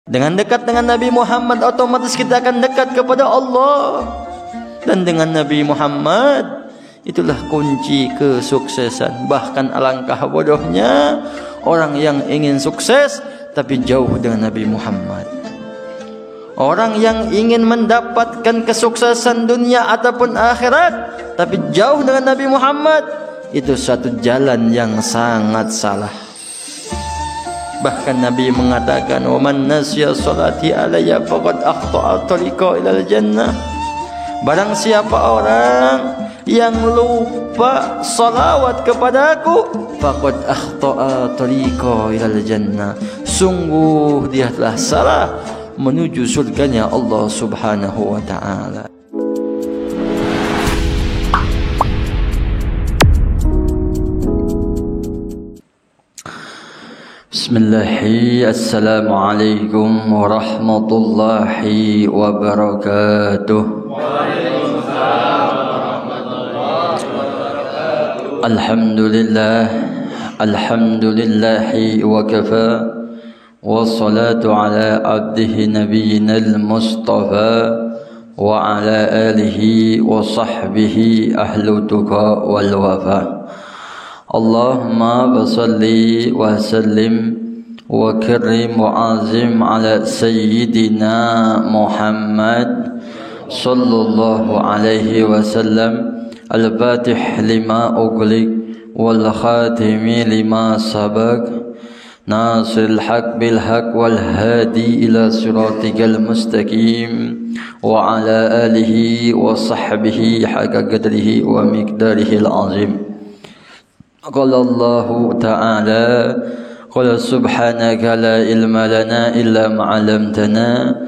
Dengan dekat dengan Nabi Muhammad, otomatis kita akan dekat kepada Allah. Dan dengan Nabi Muhammad, itulah kunci kesuksesan. Bahkan alangkah bodohnya orang yang ingin sukses tapi jauh dengan Nabi Muhammad. Orang yang ingin mendapatkan kesuksesan dunia ataupun akhirat tapi jauh dengan Nabi Muhammad, itu satu jalan yang sangat salah. Bahkan Nabi mengatakan, "Wa man nasiya salati alayya faqad akhta'a tariqa ilal jannah." Barang siapa orang yang lupa salawat kepadaku, faqad akhta'a tariqa ilal jannah. Sungguh dia telah salah menuju surganya Allah Subhanahu wa taala. Bismillahirrahmanirrahim. Assalamualaikum warahmatullahi wabarakatuh. Waalaikumsalam warahmatullahi wabarakatuh. Alhamdulillah, alhamdulillahi wa kafa, wassalatu ala abdihi nabiyyinal mustafa wa ala alihi wa sahbihi ahlu tuqa wal wafa. Allahumma basalli wa sallim wa kirrim wa azim ala sayyidina Muhammad sallallahu alaihi wasallam, al-fatih lima ughliq wal khatimi lima sabaq, nasiril haq bil haq wal hadi ila siratikal mustaqim, wa ala alihi wa sahbihi haqqa qadrihi wa miqdarihi al-azim. Qala Allah Ta'ala, qala subhanaka la ilma lana illa ma 'allamtana,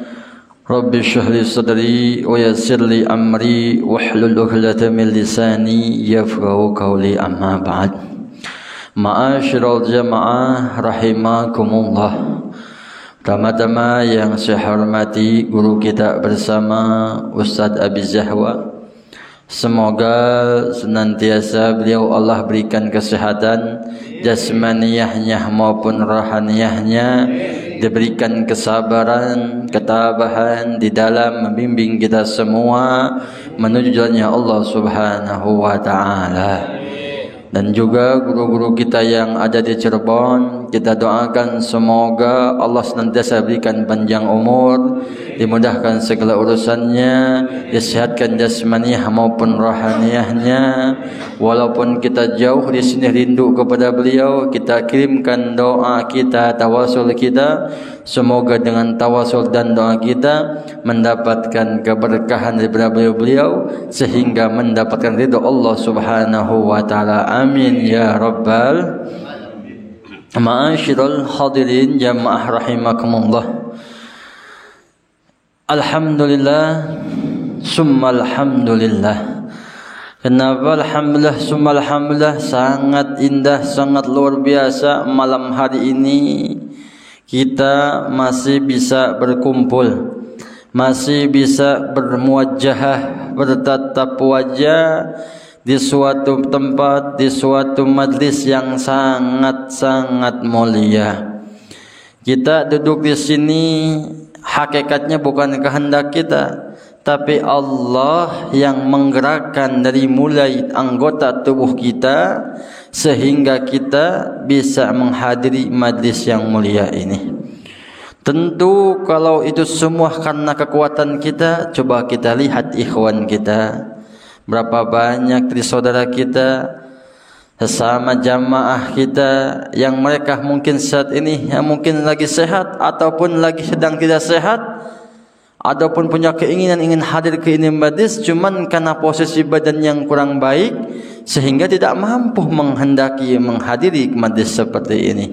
rabbi shrah li sadri wa yassir li amri wahlul 'uqdatam min lisani yafqahu qawli, amma ba'd. Ma'asyiral jamaah rahimakumullah. Pertama-tama yang saya hormati guru kita bersama Ustaz Abi Zahwa. Semoga senantiasa beliau Allah berikan kesehatan jasmaniyahnya maupun rohaniyahnya, diberikan kesabaran, ketabahan di dalam membimbing kita semua menuju jalannya Allah Subhanahu wa taala. Dan juga guru-guru kita yang ada di Cirebon, kita doakan semoga Allah senantiasa berikan panjang umur, dimudahkan segala urusannya, disehatkan jasmaniah maupun rohaniyahnya. Walaupun kita jauh di sini rindu kepada beliau, kita kirimkan doa kita, tawasul kita, semoga dengan tawasul dan doa kita mendapatkan keberkahan daripada beliau sehingga mendapatkan ridha Allah Subhanahu wa taala. Amin ya rabbal. Ma'asyiral hadirin jamaah rahimakumullah. Alhamdulillah summa alhamdulillah. Kenapa alhamdulillah summa alhamdulillah? Sangat indah, sangat luar biasa malam hari ini kita masih bisa berkumpul, masih bisa bermuwajahah, bertatap wajah di suatu tempat, di suatu majlis yang sangat-sangat mulia. Kita duduk di sini hakikatnya bukan kehendak kita, tapi Allah yang menggerakkan dari mulai anggota tubuh kita sehingga kita bisa menghadiri majlis yang mulia ini. Tentu kalau itu semua karena kekuatan kita, coba kita lihat ikhwan kita. Berapa banyak dari saudara kita, sesama jamaah kita yang mereka mungkin saat ini mungkin lagi sehat ataupun lagi sedang tidak sehat, ataupun punya keinginan ingin hadir ke ini majlis, cuman karena posisi badan yang kurang baik sehingga tidak mampu menghendaki menghadiri majlis seperti ini.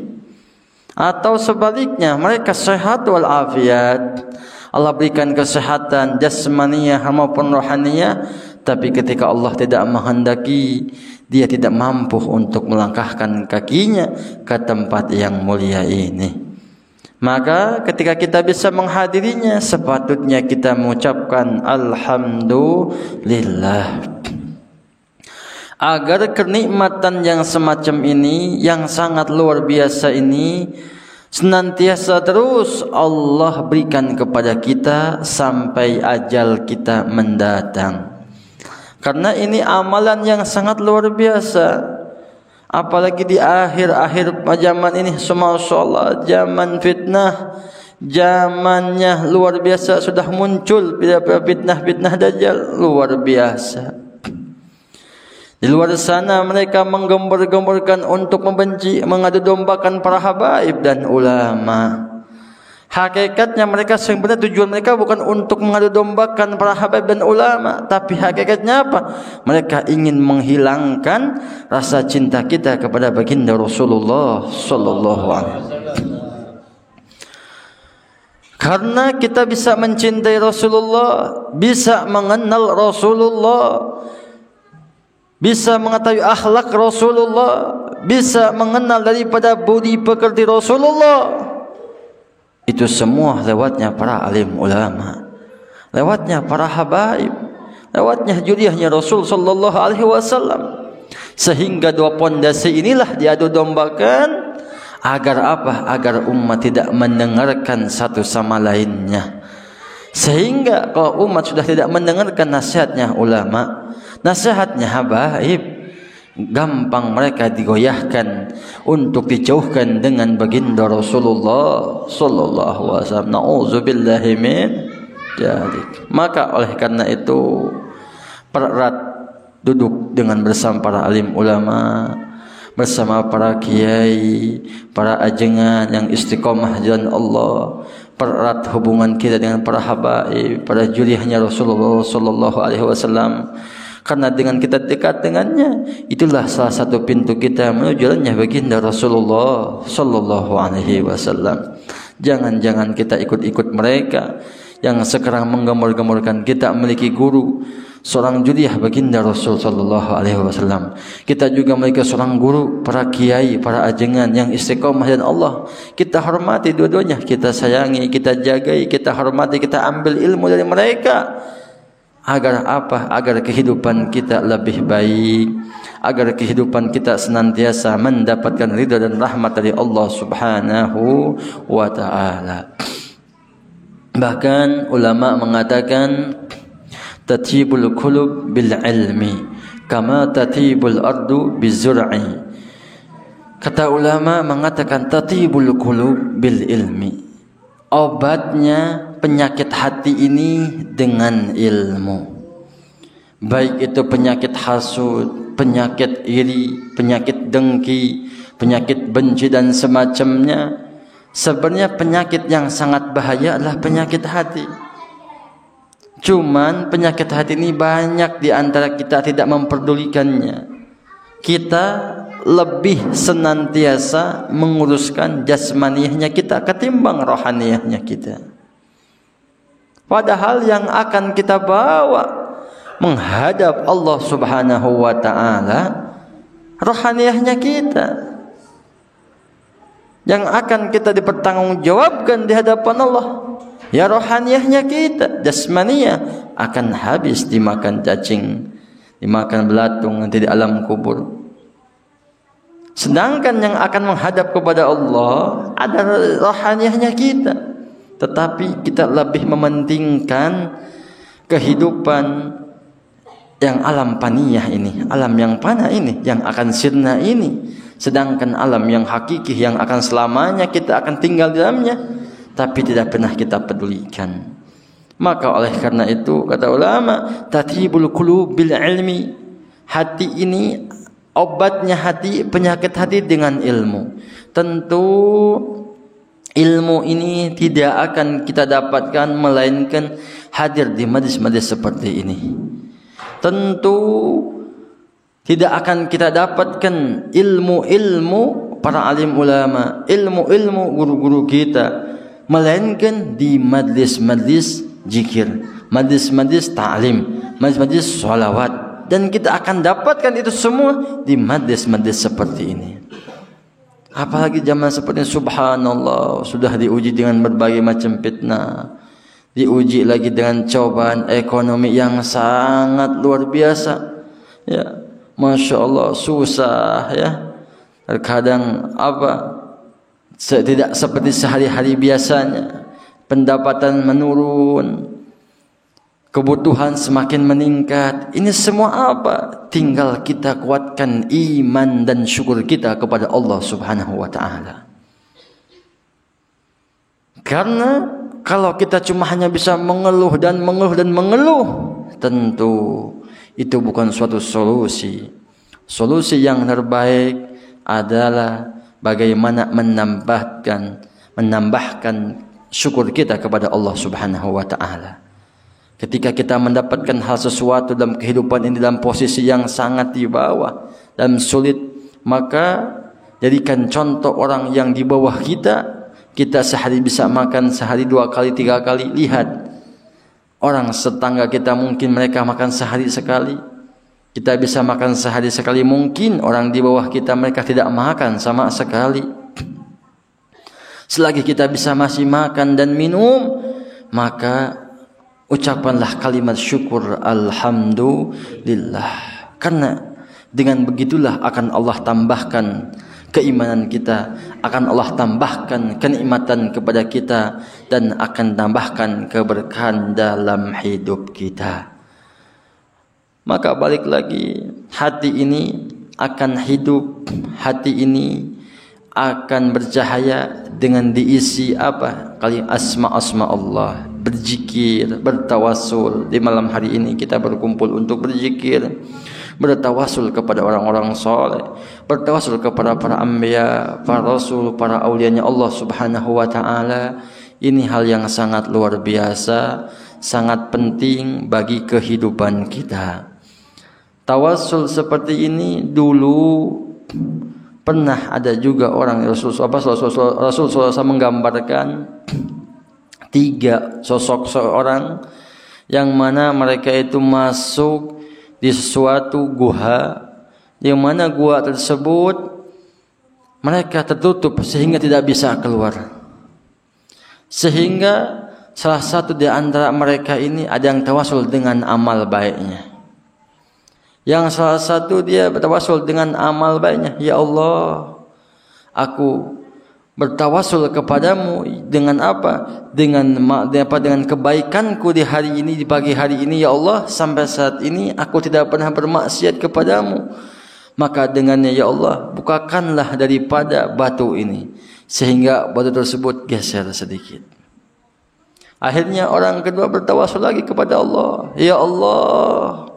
Atau sebaliknya, mereka sehat walafiat, Allah berikan kesehatan jasmaniyah maupun rohaniyah, tapi ketika Allah tidak menghendaki, dia tidak mampu untuk melangkahkan kakinya ke tempat yang mulia ini. Maka ketika kita bisa menghadirinya, sepatutnya kita mengucapkan alhamdulillah. Agar kenikmatan yang semacam ini, yang sangat luar biasa ini, senantiasa terus Allah berikan kepada kita sampai ajal kita mendatang. Karena ini amalan yang sangat luar biasa. Apalagi di akhir-akhir zaman ini, Masya Allah, zaman fitnah, zamannya luar biasa, sudah muncul fitnah-fitnah Dajjal luar biasa. Di luar sana mereka menggembor-gemborkan untuk membenci, mengadu dombakan para habaib dan ulama. Hakikatnya mereka sebenarnya tujuan mereka bukan untuk mengadu dombakan para habaib dan ulama, tapi hakikatnya apa? Mereka ingin menghilangkan rasa cinta kita kepada baginda Rasulullah sallallahu alaihi wasallam. Karena kita bisa mencintai Rasulullah, bisa mengenal Rasulullah, bisa mengetahui akhlak Rasulullah, bisa mengenal daripada budi pekerti Rasulullah. Itu semua lewatnya para alim ulama, lewatnya para habaib, lewatnya juriahnya Rasul sallallahu alaihi wasallam. Sehingga dua pondasi inilah diadu dombakan agar apa? Agar umat tidak mendengarkan satu sama lainnya. Sehingga kalau umat sudah tidak mendengarkan nasihatnya ulama, nasihatnya habaib, gampang mereka digoyahkan untuk dijauhkan dengan baginda Rasulullah sallallahu alaihi wasallam. Nauzubillahi min dzalik. Maka oleh karena itu pererat duduk dengan bersama para alim ulama, bersama para kiai, para ajengan yang istiqomah jalan Allah. Pererat hubungan kita dengan para habaib, para juriahnya Rasulullah sallallahu alaihi wasallam. Karena dengan kita dekat dengannya, itulah salah satu pintu kita menuju jalannya baginda Rasulullah sallallahu alaihi wasallam. Jangan-jangan kita ikut-ikut mereka yang sekarang menggembor-gemborkan kita memiliki guru, seorang juriah baginda Rasul sallallahu alaihi wasallam. Kita juga memiliki seorang guru, para kiai, para ajengan yang istiqomah dan Allah. Kita hormati dua-duanya, kita sayangi, kita jagai, kita hormati, kita ambil ilmu dari mereka. Agar apa? Agar kehidupan kita lebih baik, agar kehidupan kita senantiasa mendapatkan ridha dan rahmat dari Allah Subhanahu wa taala. Bahkan ulama mengatakan tatibul qulub bil ilmi kama tatibul ardu bizur'i. Kata ulama mengatakan tatibul qulub bil ilmi. Obatnya penyakit hati ini dengan ilmu. Baik itu penyakit hasud, penyakit iri, penyakit dengki, penyakit benci dan semacamnya. Sebenarnya penyakit yang sangat bahaya adalah penyakit hati. Cuman penyakit hati ini banyak di antara kita tidak memperdulikannya. Kita lebih senantiasa menguruskan jasmaniahnya kita ketimbang rohaniahnya kita. Padahal yang akan kita bawa menghadap Allah Subhanahu wa taala rohaniahnya kita. Yang akan kita dipertanggungjawabkan di hadapan Allah ya rohaniahnya kita. Jasmaniah akan habis dimakan cacing, dimakan belatung nanti di alam kubur. Sedangkan yang akan menghadap kepada Allah adalah rohaniahnya kita. Tetapi kita lebih mementingkan kehidupan yang alam paniyah ini, alam yang fana ini, yang akan sirna ini. Sedangkan alam yang hakiki yang akan selamanya kita akan tinggal di dalamnya, tapi tidak pernah kita pedulikan. Maka oleh karena itu kata ulama, tatibul qulub bil ilmi. Hati ini obatnya hati, penyakit hati dengan ilmu. Tentu ilmu ini tidak akan kita dapatkan melainkan hadir di majlis-majlis seperti ini. Tentu tidak akan kita dapatkan ilmu-ilmu para alim ulama, ilmu-ilmu guru-guru kita, melainkan di majlis-majlis zikir, majlis-majlis ta'lim, majlis-majlis sholawat. Dan kita akan dapatkan itu semua di majlis-majlis seperti ini. Apalagi zaman seperti ini, subhanallah, sudah diuji dengan berbagai macam fitnah, diuji lagi dengan cobaan ekonomi yang sangat luar biasa. Ya, Masya Allah, susah ya. Terkadang Tidak seperti sehari-hari biasanya. Pendapatan menurun, kebutuhan semakin meningkat. Ini semua apa? Tinggal kita kuatkan iman dan syukur kita kepada Allah Subhanahu wa taala. Karena kalau kita cuma hanya bisa mengeluh dan mengeluh, tentu itu bukan suatu solusi. Solusi yang terbaik adalah bagaimana menambahkan syukur kita kepada Allah Subhanahu wa taala. Ketika kita mendapatkan hal sesuatu dalam kehidupan ini dalam posisi yang sangat di bawah dan sulit, maka jadikan contoh orang yang di bawah kita. Kita sehari bisa makan sehari 2 kali 3 kali. Lihat orang tetangga kita, mungkin mereka makan sehari sekali. Kita bisa makan sehari sekali. Mungkin orang di bawah kita mereka tidak makan sama sekali. Selagi kita bisa masih makan dan minum, maka ucapkanlah kalimat syukur alhamdulillah. Karena dengan begitulah akan Allah tambahkan keimanan kita, akan Allah tambahkan kenikmatan kepada kita, dan akan tambahkan keberkahan dalam hidup kita. Maka balik lagi, hati ini akan hidup, hati ini akan bercahaya dengan diisi apa? Kali asma-asma Allah, berzikir, bertawasul. Di malam hari ini kita berkumpul untuk berzikir, bertawasul kepada orang-orang soleh, bertawasul kepada para anbiya, para rasul, para aulianya Allah Subhanahu wa taala. Ini hal yang sangat luar biasa, sangat penting bagi kehidupan kita. Tawasul seperti ini dulu pernah ada juga orang Rasulullah SAW menggambarkan 3 sosok seorang yang mana mereka itu masuk di suatu gua, yang mana gua tersebut mereka tertutup sehingga tidak bisa keluar. Sehingga salah satu di antara mereka ini ada yang tawasul dengan amal baiknya. Yang salah satu dia bertawasul dengan amal baiknya, ya Allah, aku bertawasul kepadamu dengan apa? Dengan kebaikanku di hari ini, di pagi hari ini, ya Allah, sampai saat ini aku tidak pernah bermaksiat kepadamu. Maka dengannya, ya Allah, bukakanlah daripada batu ini, sehingga batu tersebut geser sedikit. Akhirnya orang kedua bertawasul lagi kepada Allah, ya Allah,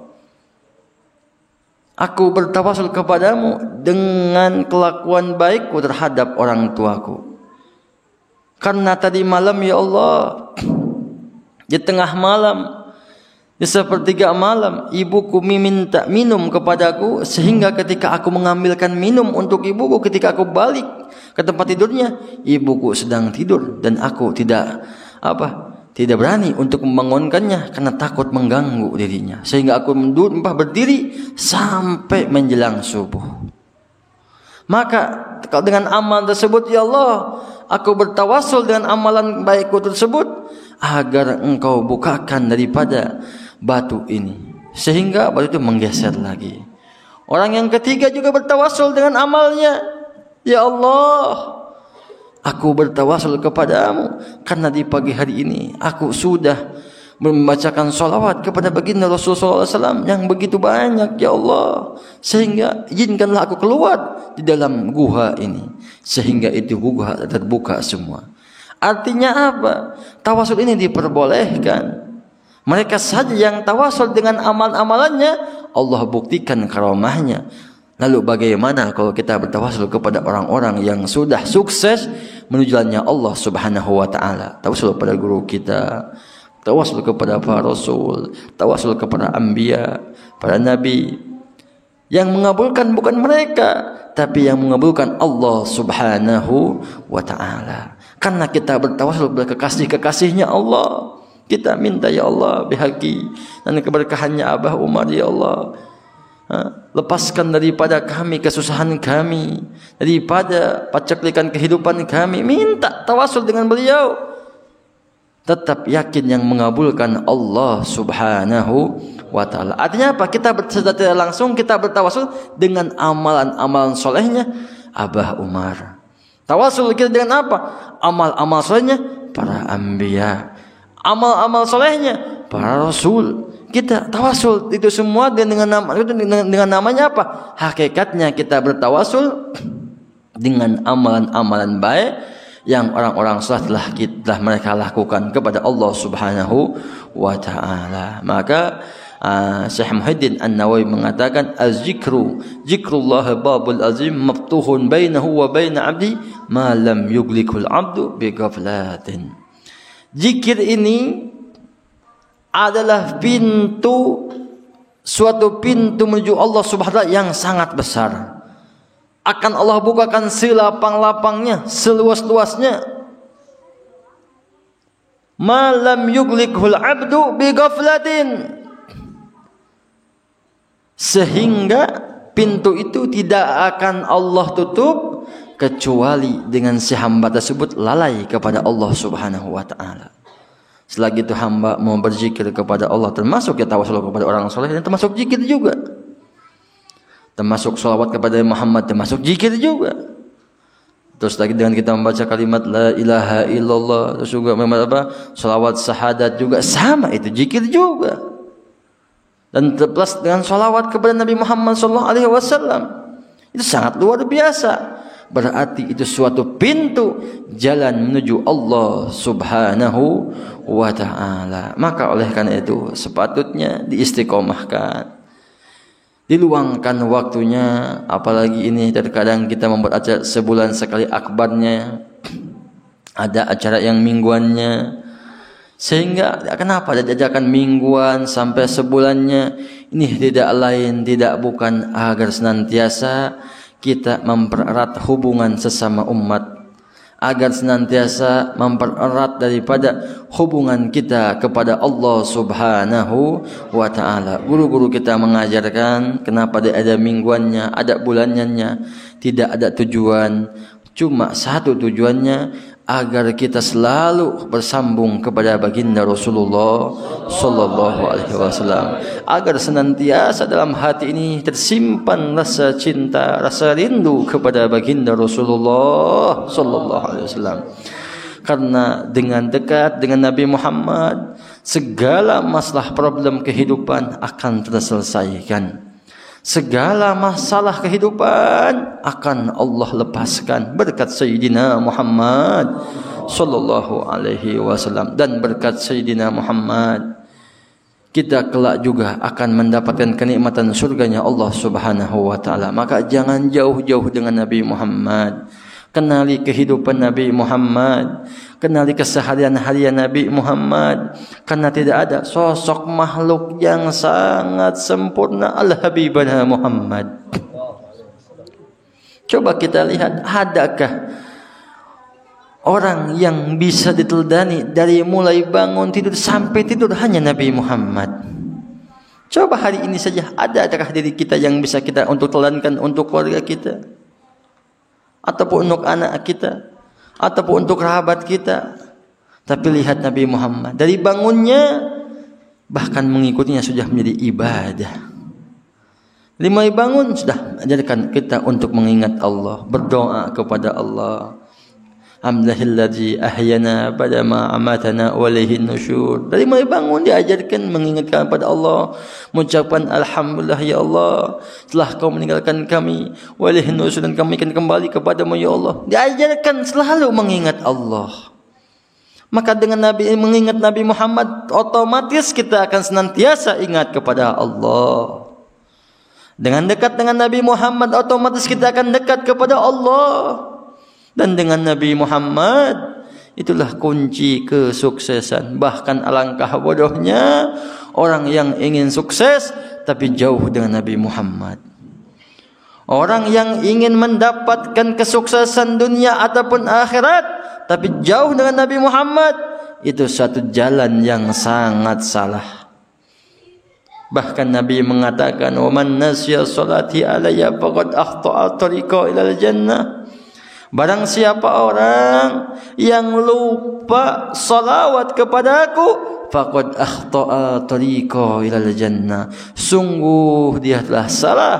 aku bertawasul kepadamu dengan kelakuan baikku terhadap orang tuaku. Karena tadi malam, ya Allah, di tengah malam, di sepertiga malam, ibuku minta minum kepadaku, sehingga ketika aku mengambilkan minum untuk ibuku, ketika aku balik ke tempat tidurnya, ibuku sedang tidur dan aku tidak berani untuk membangunkannya karena takut mengganggu dirinya. Sehingga aku berdiri sampai menjelang subuh. Maka kalau dengan amal tersebut, ya Allah, aku bertawasul dengan amalan baikku tersebut agar engkau bukakan daripada batu ini, sehingga batu itu menggeser lagi. Orang yang ketiga juga bertawasul dengan amalnya, ya Allah, aku bertawasul kepadamu karena di pagi hari ini aku sudah membacakan salawat kepada baginda Rasulullah SAW yang begitu banyak, ya Allah, sehingga izinkanlah aku keluar di dalam gua ini, sehingga itu gua terbuka semua. Artinya apa? Tawasul ini diperbolehkan. Mereka saja yang tawasul dengan amal-amalannya, Allah buktikan karamahnya. Lalu bagaimana kalau kita bertawasul kepada orang-orang yang sudah sukses menuju jalannya Allah Subhanahu wa taala? Tawasul kepada guru kita, tawasul kepada para rasul, tawasul kepada anbiya, para nabi. Yang mengabulkan bukan mereka, tapi yang mengabulkan Allah Subhanahu wa taala. Karena kita bertawasul kepada kekasih-kekasihnya Allah. Kita minta, ya Allah, bihaqi dan keberkahannya Abah Umar, ya Allah, lepaskan daripada kami kesusahan kami, daripada paceklikan kehidupan kami. Minta tawasul dengan beliau. Tetap yakin yang mengabulkan Allah Subhanahu wa ta'ala. Artinya apa? Kita secara tidak langsung kita bertawasul dengan amalan-amalan solehnya Abah Umar, Tawasul kita dengan apa? Amal-amal solehnya para anbiya, amal-amal solehnya para rasul. Kita tawasul itu semua dengan namanya apa? Hakikatnya kita bertawasul dengan amalan-amalan baik yang orang-orang saleh telah mereka lakukan kepada Allah Subhanahu wa taala. Maka Syekh Muhyiddin An-Nawawi mengatakan zikrullah babul azim maftuhun bainahu wa baina 'abdi ma lam yuglikul 'abdu bi ghaflatin. Zikir ini adalah suatu pintu menuju Allah Subhanahu wa taala yang sangat besar. Akan Allah bukakan selapang-lapangnya, seluas-luasnya. Ma lam yuglikhul 'abdu bi ghaflatin. Sehingga pintu itu tidak akan Allah tutup kecuali dengan si hamba tersebut lalai kepada Allah Subhanahu wa taala. Selagi itu hamba mau berzikir kepada Allah, termasuk ya tawasul kepada orang soleh, dan termasuk zikir juga. Termasuk salawat kepada Muhammad, termasuk zikir juga. Terus lagi dengan kita membaca kalimat la ilaha illallah, terus juga membaca salawat syahadat juga sama, itu zikir juga. Dan plus dengan salawat kepada Nabi Muhammad SAW, itu sangat luar biasa. Berarti itu suatu pintu jalan menuju Allah Subhanahu wa taala. Maka oleh karena itu sepatutnya diistiqomahkan, diluangkan waktunya. Apalagi ini terkadang kita membuat acara sebulan sekali akbarnya, ada acara yang mingguannya, sehingga kenapa ada ajakan mingguan sampai sebulannya. Ini tidak lain tidak bukan agar senantiasa kita mempererat hubungan sesama umat, agar senantiasa mempererat daripada hubungan kita kepada Allah Subhanahu wa taala. Guru-guru kita mengajarkan kenapa ada mingguannya, ada bulanannya, tidak ada tujuan, cuma satu tujuannya, agar kita selalu bersambung kepada baginda Rasulullah sallallahu alaihi wasallam, agar senantiasa dalam hati ini tersimpan rasa cinta, rasa rindu kepada baginda Rasulullah sallallahu alaihi wasallam. Karena dengan dekat dengan Nabi Muhammad, segala masalah problem kehidupan akan terselesaikan. Segala masalah kehidupan akan Allah lepaskan berkat Sayyidina Muhammad sallallahu alaihi wasallam. Dan berkat Sayyidina Muhammad kita kelak juga akan mendapatkan kenikmatan surganya Allah Subhanahu wa taala. Maka jangan jauh-jauh dengan Nabi Muhammad. Kenali kehidupan Nabi Muhammad, kenali keseharian-harian Nabi Muhammad. Karena tidak ada sosok makhluk yang sangat sempurna al-habibana Muhammad. Coba kita lihat, adakah orang yang bisa diteladani dari mulai bangun tidur sampai tidur hanya Nabi Muhammad? Coba hari ini saja, adakah diri kita yang bisa kita untuk teladani untuk keluarga kita, ataupun untuk anak kita, ataupun untuk kerabat kita? Tapi lihat Nabi Muhammad, dari bangunnya bahkan mengikutinya sudah menjadi ibadah. Mulai bangun sudah ajarkan kita untuk mengingat Allah, berdoa kepada Allah. Alhamdulillahilladzi ahyana badama amatana wa ilaihin nusyur. Dari mulai bangun diajarkan mengingatkan kepada Allah, mengucapkan alhamdulillah ya Allah, telah kau meninggalkan kami, wa ilaihin nusyur, dan kami akan kembali kepadamu ya Allah. Diajarkan selalu mengingat Allah. Maka dengan mengingat Nabi Muhammad, otomatis kita akan senantiasa ingat kepada Allah. Dengan dekat dengan Nabi Muhammad, otomatis kita akan dekat kepada Allah. Dan dengan Nabi Muhammad, itulah kunci kesuksesan. Bahkan alangkah bodohnya orang yang ingin sukses tapi jauh dengan Nabi Muhammad. Orang yang ingin mendapatkan kesuksesan dunia ataupun akhirat tapi jauh dengan Nabi Muhammad, itu satu jalan yang sangat salah. Bahkan Nabi mengatakan, "Wa man nasiya salati alayya faqad akhta'a tariqa ilal jannah." Barang siapa orang yang lupa salawat kepadaku, faqad akhta'a tariqa ilal jannah, sungguh dia telah salah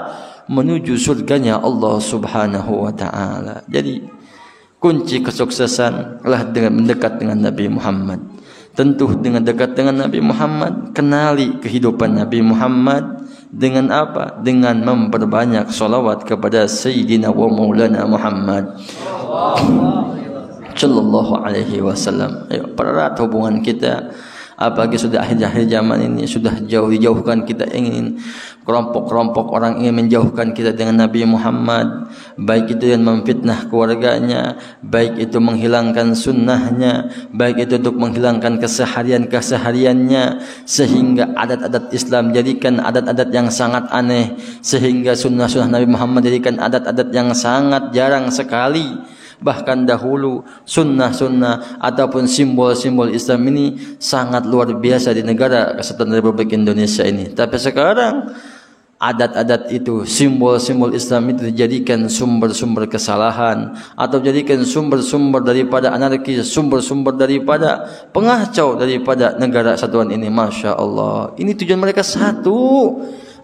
menuju surganya Allah Subhanahu wa taala. Jadi Kunci kesuksesan adalah dengan mendekat dengan Nabi Muhammad. Tentu dengan dekat dengan Nabi Muhammad, kenali kehidupan Nabi Muhammad dengan apa? Dengan memperbanyak salawat kepada Sayyidina wa Maulana Muhammad sallallahu alaihi wasallam. Ayo pererat hubungan kita. Apalagi sudah akhir-akhir zaman ini, sudah jauh-jauhkan kita ingin kelompok-kelompok orang ingin menjauhkan kita dengan Nabi Muhammad, baik itu yang memfitnah keluarganya, baik itu menghilangkan sunnahnya, baik itu untuk menghilangkan kesehariannya, sehingga adat-adat Islam jadikan adat-adat yang sangat aneh, sehingga sunnah-sunnah Nabi Muhammad jadikan adat-adat yang sangat jarang sekali. Bahkan dahulu sunnah-sunnah ataupun simbol-simbol Islam ini sangat luar biasa di negara Kesatuan Republik Indonesia ini. Tapi sekarang adat-adat itu, simbol-simbol Islam itu dijadikan sumber-sumber kesalahan, atau jadikan sumber-sumber daripada anarki, sumber-sumber daripada pengacau daripada negara kesatuan ini. Masya Allah, ini tujuan mereka satu,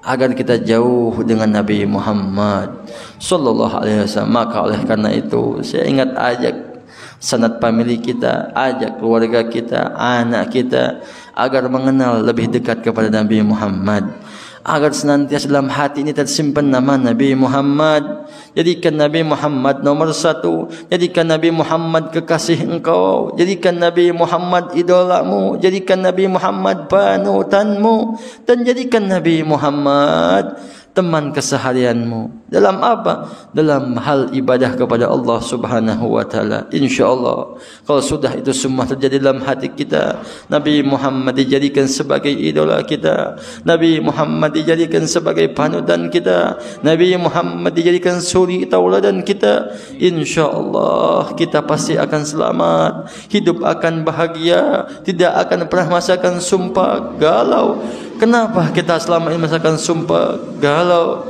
agar kita jauh dengan Nabi Muhammad sallallahu alaihi wasallam. Maka oleh karena itu saya ingat ajak sanad family kita, ajak keluarga kita, anak kita agar mengenal lebih dekat kepada Nabi Muhammad, agar senantiasa dalam hati ini tersimpan nama Nabi Muhammad. Jadikan Nabi Muhammad nomor satu, jadikan Nabi Muhammad kekasih engkau, jadikan Nabi Muhammad idolamu, jadikan Nabi Muhammad panutanmu, dan jadikan Nabi Muhammad teman keseharianmu. Dalam apa? Dalam hal ibadah kepada Allah Subhanahu wa taala. Insyaallah kalau sudah itu semua terjadi dalam hati kita, Nabi Muhammad dijadikan sebagai idola kita, Nabi Muhammad dijadikan sebagai panutan kita, Nabi Muhammad dijadikan suri tauladan kita, insyaallah kita pasti akan selamat, hidup akan bahagia, tidak akan pernah merasakan sumpah galau. Kenapa kita selama ini merasakan sumpah galau,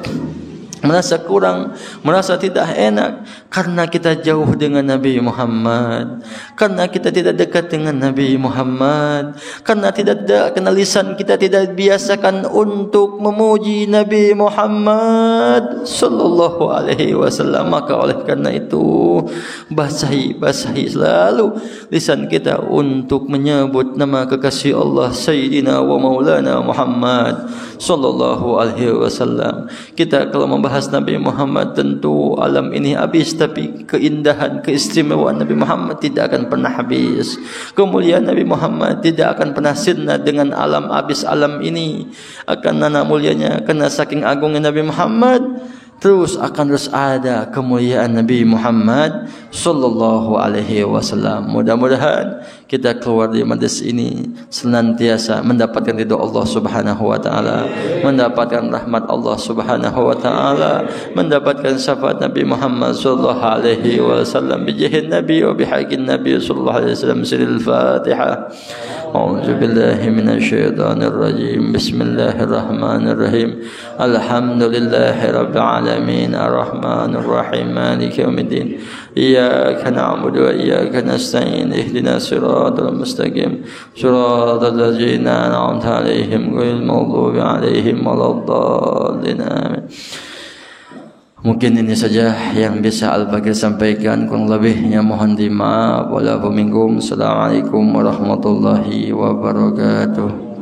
merasa kurang, merasa tidak enak? Karena kita jauh dengan Nabi Muhammad, karena kita tidak dekat dengan Nabi Muhammad, karena karena lisan kita tidak biasakan untuk memuji Nabi Muhammad sallallahu alaihi wasallam. Maka oleh karena itu basahi selalu lisan kita untuk menyebut nama kekasih Allah Sayyidina wa Maulana Muhammad sallallahu alaihi wasallam. Kita kalau membahas Nabi Muhammad tentu alam ini habis, tapi keindahan, keistimewaan Nabi Muhammad tidak akan pernah habis. Kemuliaan Nabi Muhammad tidak akan pernah sirna dengan alam habis alam ini. Akan nana mulianya, karena saking agungnya Nabi Muhammad, terus ada kemuliaan Nabi Muhammad sallallahu alaihi wasallam. Mudah-mudahan kita keluar dari majlis ini senantiasa mendapatkan ridha Allah Subhanahu wa taala, mendapatkan rahmat Allah Subhanahu wa taala, mendapatkan syafaat Nabi Muhammad sallallahu alaihi wasallam bi jahin Nabi wa bi haqqin Nabi sallallahu alaihi wasallam. Siril Fatihah. A'udzu billahi minasyaitonir rajim. Bismillahirrahmanirrahim. Alhamdulillahi rabbil alamin, arrahmanir rahim, maliki yaumiddin. Iyyaka na'budu wa iyyaka nasta'in. Ihdinas siratal mustaqim. Siratal ladzina an'amta 'alaihim ghairil maghdubi 'alaihim waladdallin. Amin. Mungkin ini saja yang bisa Al-Bagir sampaikan, kurang lebihnya mohon dimaaf. Wassalamualaikum warahmatullahi wabarakatuh.